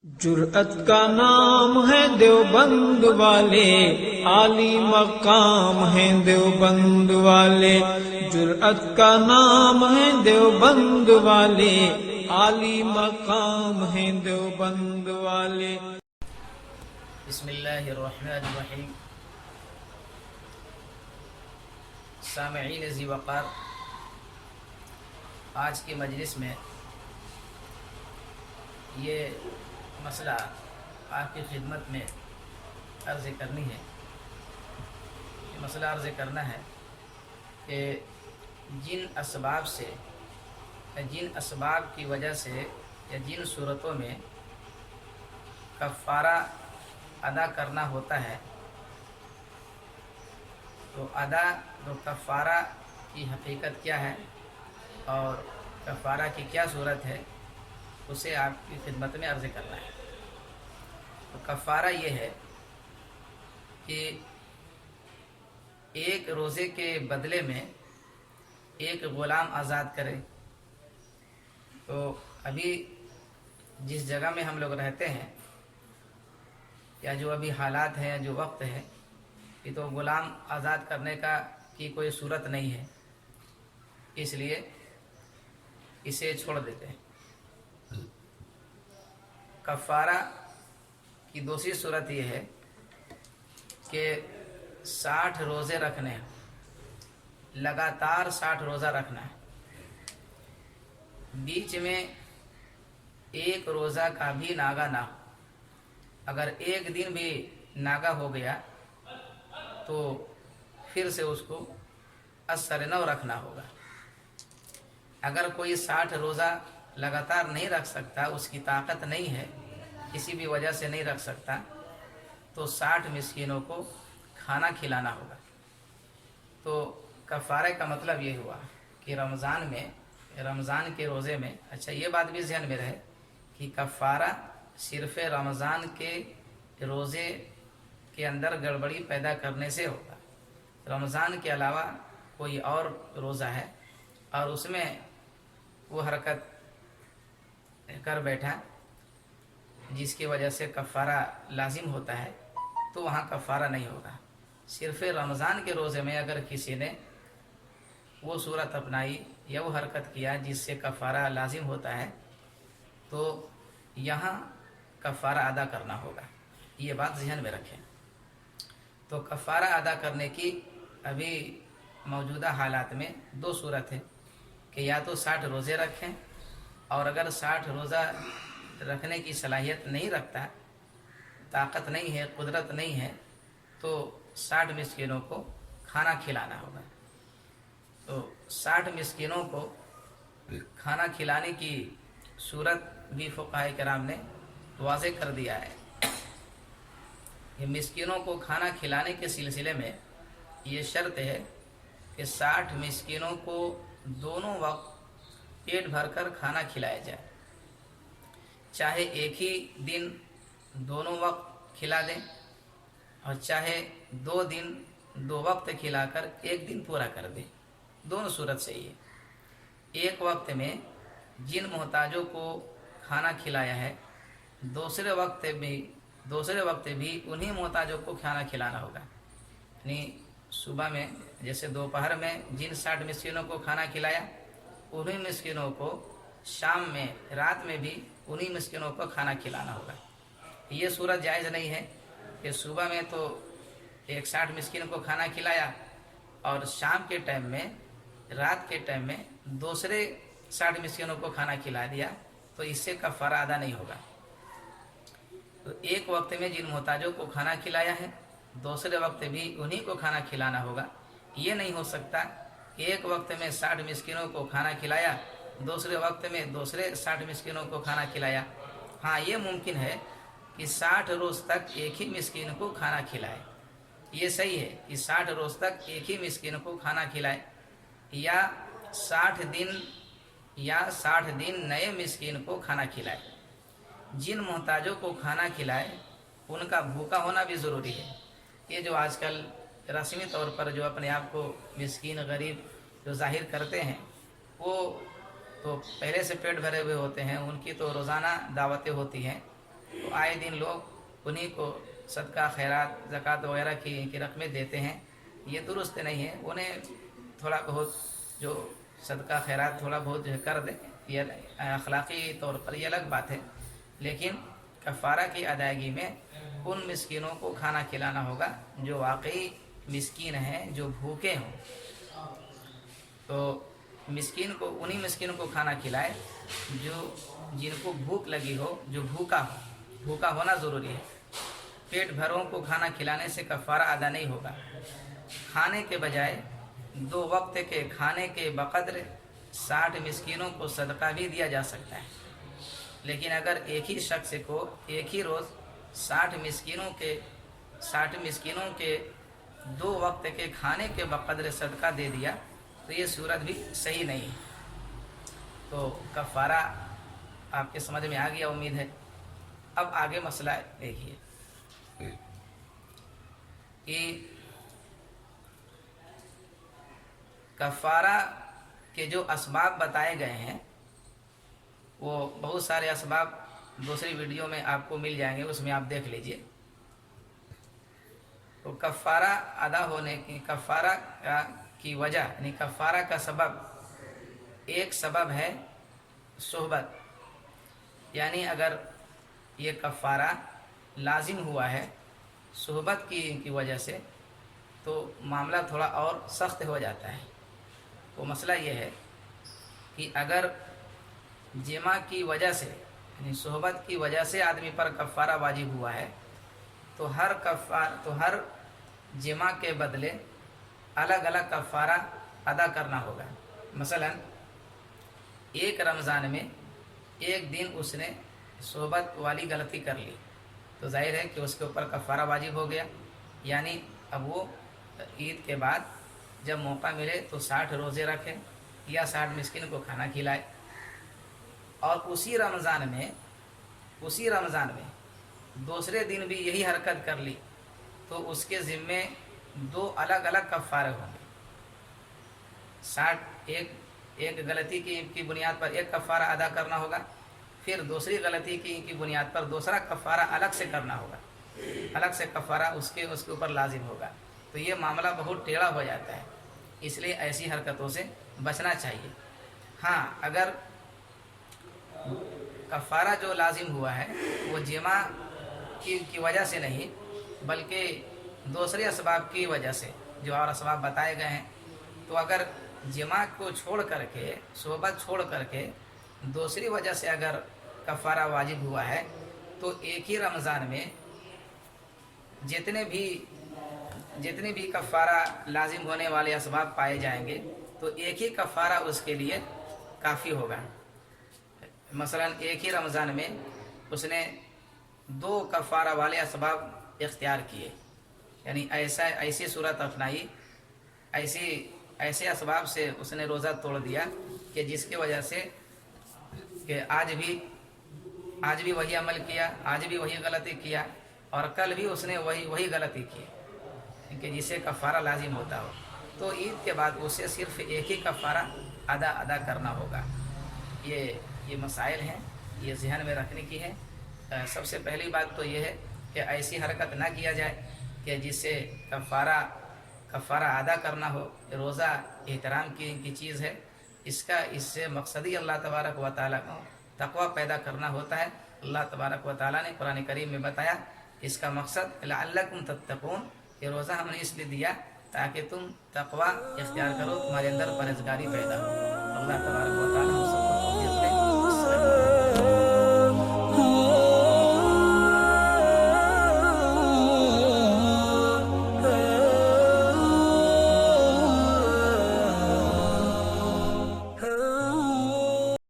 جرأت کا نام ہے دیوبند والے، عالی مقام ہیں دیوبند والے۔ جرأت کا نام ہے دیوبند والے، عالی مقام ہیں دیوبند والے۔ بسم اللہ الرحمن الرحیم۔ سامعین ذی وقار، آج کی مجلس میں یہ مسئلہ آپ کی خدمت میں عرض کرنی ہے۔ یہ مسئلہ عرض کرنا ہے کہ جن اسباب سے یا جن اسباب کی وجہ سے یا جن صورتوں میں کفارہ ادا کرنا ہوتا ہے، تو کفارہ کی حقیقت کیا ہے اور کفارہ کی کیا صورت ہے، اسے آپ کی خدمت میں عرض کرنا ہے۔ تو کفارہ یہ ہے کہ ایک روزے کے بدلے میں ایک غلام آزاد کرے۔ تو ابھی جس جگہ میں ہم لوگ رہتے ہیں یا جو ابھی حالات ہیں، جو وقت ہے، کہ تو غلام آزاد کرنے کی کوئی صورت نہیں ہے، اس لیے اسے چھوڑ دیتے ہیں۔ کفارہ کی دوسری صورت یہ ہے کہ 60 روزے رکھنے ہیں، لگاتار 60 روزہ رکھنا ہے، بیچ میں ایک روزہ کا بھی ناغہ نہ ہو۔ اگر ایک دن بھی ناغہ ہو گیا تو پھر سے اس کو اثر نو رکھنا ہوگا۔ اگر کوئی 60 روزہ لگاتار نہیں رکھ سکتا، اس کی طاقت نہیں ہے، کسی بھی وجہ سے نہیں رکھ سکتا، تو 60 مسکینوں کو کھانا کھلانا ہوگا۔ تو کفارے کا مطلب یہ ہوا کہ رمضان کے روزے میں، اچھا یہ بات بھی ذہن میں رہے کہ کفارہ صرف رمضان کے روزے کے اندر گڑبڑی پیدا کرنے سے ہوگا۔ رمضان کے علاوہ کوئی اور روزہ ہے اور اس میں وہ حرکت کر بیٹھا جس کی وجہ سے کفارہ لازم ہوتا ہے، تو وہاں کفارہ نہیں ہوگا۔ صرف رمضان کے روزے میں اگر کسی نے وہ صورت اپنائی یا وہ حرکت کیا جس سے کفارہ لازم ہوتا ہے، تو یہاں کفارہ ادا کرنا ہوگا۔ یہ بات ذہن میں رکھیں۔ تو کفارہ ادا کرنے کی ابھی موجودہ حالات میں دو صورت ہے کہ یا تو 60 روزے رکھیں، اور اگر 60 روزہ رکھنے کی صلاحیت نہیں رکھتا، طاقت نہیں ہے، قدرت نہیں ہے، تو 60 مسکینوں کو کھانا کھلانا ہوگا۔ تو 60 مسکینوں کو کھانا کھلانے کی صورت بھی فقہاء کرام نے واضح کر دیا ہے۔ یہ مسکینوں کو کھانا کھلانے کے سلسلے میں یہ شرط ہے کہ 60 مسکینوں کو دونوں وقت پیٹ بھر کر کھانا کھلایا جائے، چاہے ایک ہی دن دونوں وقت کھلا دیں اور چاہے 2 دن 2 وقت کھلا کر ایک دن پورا کر دیں، دونوں صورت صحیح ہے۔ ایک وقت میں جن محتاجوں کو کھانا کھلایا ہے، دوسرے وقت بھی انہی محتاجوں کو کھانا کھلانا ہوگا۔ یعنی صبح میں جیسے دوپہر میں جن 60 مسکینوں کو کھانا کھلایا، انہی مسکینوں کو شام میں، رات میں بھی انہی مسکینوں کو کھانا کھلانا ہوگا۔ یہ صورت جائز نہیں ہے کہ صبح میں تو 60 مسکین کو کھانا کھلایا اور شام کے ٹائم میں، رات کے ٹائم میں دوسرے 60 مسکینوں کو کھانا کھلا دیا، تو اس سے کفارہ ادا نہیں ہوگا۔ تو ایک وقت میں جن محتاجوں کو کھانا کھلایا ہے، دوسرے وقت بھی انہی کو کھانا کھلانا ہوگا۔ یہ نہیں ہو سکتا کہ ایک وقت میں 60 مسکینوں کو کھانا کھلایا، دوسرے وقت میں دوسرے 60 مسکینوں کو کھانا کھلایا۔ ہاں یہ ممکن ہے کہ 60 روز تک ایک ہی مسکین کو کھانا کھلائے، یہ صحیح ہے کہ 60 روز تک ایک ہی مسکین کو کھانا کھلائے، یا 60 دن نئے مسکین کو کھانا کھلائے۔ جن محتاجوں کو کھانا کھلائے ان کا بھوکا ہونا بھی ضروری ہے۔ یہ جو آج کل رسمی طور پر جو اپنے آپ کو مسکین، غریب جو ظاہر کرتے ہیں، وہ تو پہلے سے پیٹ بھرے ہوئے ہوتے ہیں، ان کی تو روزانہ دعوتیں ہوتی ہیں، تو آئے دن لوگ انہیں کو صدقہ خیرات زکوٰۃ وغیرہ کی رقمیں دیتے ہیں، یہ درست نہیں ہے. انہیں تھوڑا بہت جو صدقہ خیرات تھوڑا بہت جو ہے کر دیں، یہ اخلاقی طور پر یہ الگ بات ہے. لیکن کفارہ کی ادائیگی میں ان مسکینوں کو کھانا کھلانا ہوگا جو واقعی مسکین ہیں، جو بھوکے ہوں. تو مسکین کو انہی مسکینوں کو کھانا کھلائے جن کو بھوک لگی ہو، جو بھوکا ہو. بھوکا ہونا ضروری ہے. پیٹ بھروں کو کھانا کھلانے سے کفارہ ادا نہیں ہوگا. کھانے کے بجائے 2 وقت کے کھانے کے بقدر 60 مسکینوں کو صدقہ بھی دیا جا سکتا ہے. لیکن اگر ایک ہی شخص کو ایک ہی روز 60 مسکینوں کے 2 وقت کے کھانے کے بقدر صدقہ دے دیا تو یہ صورت بھی صحیح نہیں. تو کفارہ آپ کے سمجھ میں آ گیا امید ہے. اب آگے مسئلہ دیکھیے کہ کفارہ کے جو اسباب بتائے گئے ہیں وہ بہت سارے اسباب دوسری ویڈیو میں آپ کو مل جائیں گے، اس میں آپ دیکھ لیجئے. تو کفارہ ادا ہونے کی کفارہ کی وجہ یعنی کفارہ کا سبب، ایک سبب ہے صحبت. یعنی اگر یہ کفارہ لازم ہوا ہے صحبت کی وجہ سے تو معاملہ تھوڑا اور سخت ہو جاتا ہے. وہ مسئلہ یہ ہے کہ اگر جماع کی وجہ سے یعنی صحبت کی وجہ سے آدمی پر کفارہ واجب ہوا ہے تو ہر جماع کے بدلے الگ الگ کفارہ ادا کرنا ہوگا. مثلا ایک رمضان میں ایک دن اس نے صحبت والی غلطی کر لی تو ظاہر ہے کہ اس کے اوپر کفارہ واجب ہو گیا. یعنی اب وہ عید کے بعد جب موقع ملے تو 60 روزے رکھے یا 60 مسکین کو کھانا کھلائے. اور اسی رمضان میں دوسرے دن بھی یہی حرکت کر لی تو اس کے ذمے 2 الگ الگ کفارے ہوں گے. ایک غلطی کی بنیاد پر ایک کفارہ ادا کرنا ہوگا، پھر دوسری غلطی کی بنیاد پر دوسرا کفارہ الگ سے کرنا ہوگا، الگ سے کفارہ اس کے اوپر لازم ہوگا. تو یہ معاملہ بہت ٹیڑھا ہو جاتا ہے. اس لیے ایسی حرکتوں سے بچنا چاہیے. ہاں اگر کفارہ جو لازم ہوا ہے وہ جماع کی وجہ سے نہیں بلکہ دوسرے اسباب کی وجہ سے جو اور اسباب بتائے گئے ہیں، تو اگر جماع کو چھوڑ کر کے صحبت چھوڑ کر کے دوسری وجہ سے اگر کفارہ واجب ہوا ہے تو ایک ہی رمضان میں جتنے بھی کفارہ لازم ہونے والے اسباب پائے جائیں گے تو ایک ہی کفارہ اس کے لیے کافی ہوگا. مثلا ایک ہی رمضان میں اس نے 2 کفارہ والے اسباب اختیار کیے، یعنی ایسی صورت اپنائی، ایسے اسباب سے اس نے روزہ توڑ دیا کہ جس کی وجہ سے کہ آج بھی وہی عمل کیا، آج بھی وہی غلطی کیا اور کل بھی اس نے وہی غلطی کی کہ جسے کفارہ لازم ہوتا ہو. تو عید کے بعد اسے صرف ایک ہی کفارہ ادا کرنا ہوگا. یہ مسائل ہیں، یہ ذہن میں رکھنے کی ہے. سب سے پہلی بات تو یہ ہے کہ ایسی حرکت نہ کیا جائے کہ جس سے کفارہ ادا کرنا ہو. روزہ احترام کی چیز ہے، اس سے مقصد ہی اللہ تبارک و تعالیٰ کو تقوی پیدا کرنا ہوتا ہے. اللہ تبارک و تعالیٰ نے قرآن کریم میں بتایا اس کا مقصد لعلکم تتقون، یہ روزہ ہم نے اس لیے دیا تاکہ تم تقوی اختیار کرو، تمہارے اندر پرہیزگاری پیدا ہو. اللہ تبارک و تعالیٰ ہم سب